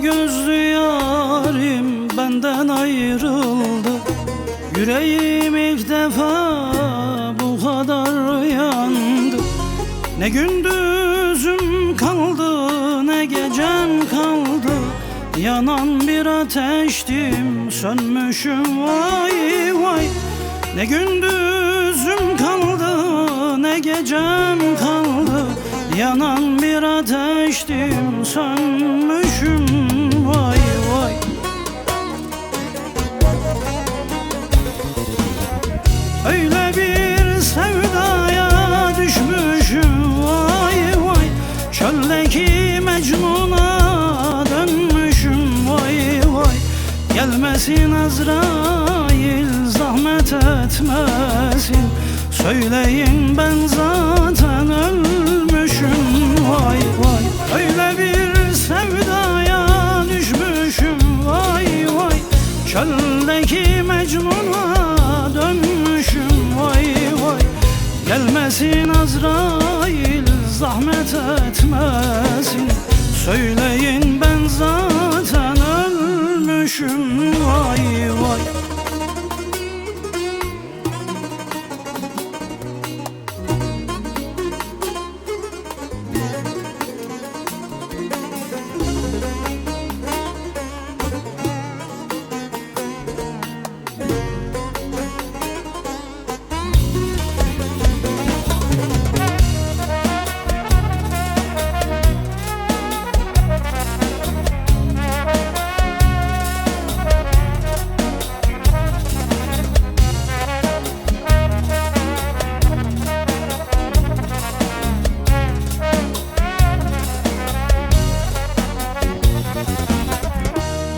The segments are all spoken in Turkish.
gözlü yarim benden ayrıldı. Yüreğim ilk defa bu kadar yandı. Ne gündüzüm kaldı ne gecem kaldı. Yanan bir ateştim, sönmüşüm vay vay. Ne gündüzüm kaldı ne gecem kaldı. Yanan bir ateştim, sönmüşüm vay vay. Öyle bir sevdaya düşmüşüm vay vay. Çöldeki Mecnun'a dönmüşüm vay vay. Gelmesin Azrail, zahmet etmesin. Söyleyin ben zaten ölmüşüm vay vay. Öyle bir sevdaya düşmüşüm vay vay. Çöldeki Mecnun'a dönmüşüm vay vay. Gelmesin Azrail, zahmet etmesin. Söyleyin ben zaten ölmüşüm vay vay.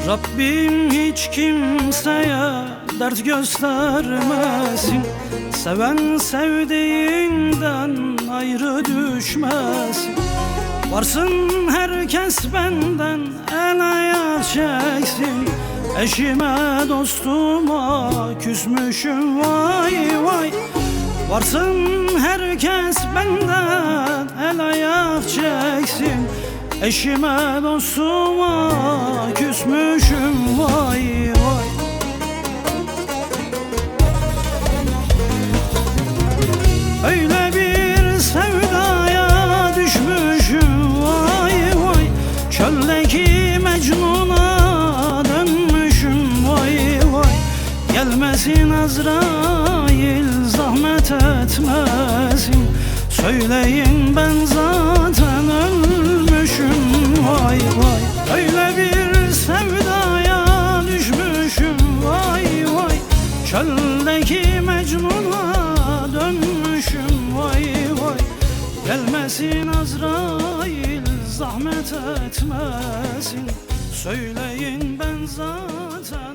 Rabbim hiç kimseye dert göstermesin. Seven sevdiğinden ayrı düşmesin. Varsın herkes benden el ayak çeksin. Eşime dostuma küsmüşüm vay vay. Varsın herkes benden el ayak çeksin. Eşime dostuma küsmüşüm vay vay. Öyle bir sevdaya düşmüşüm vay vay. Çöldeki Mecnun'a dönmüşüm vay vay. Gelmesin Azrail, zahmet etmesin. Söyleyin ben zaten ölmüşüm vay vay. Öyle bir sevdaya düşmüşüm vay vay. Çöldeki Mecnun'a dönmüşüm vay vay. Gelmesin Azrail, zahmet etmesin. Söyleyin ben zaten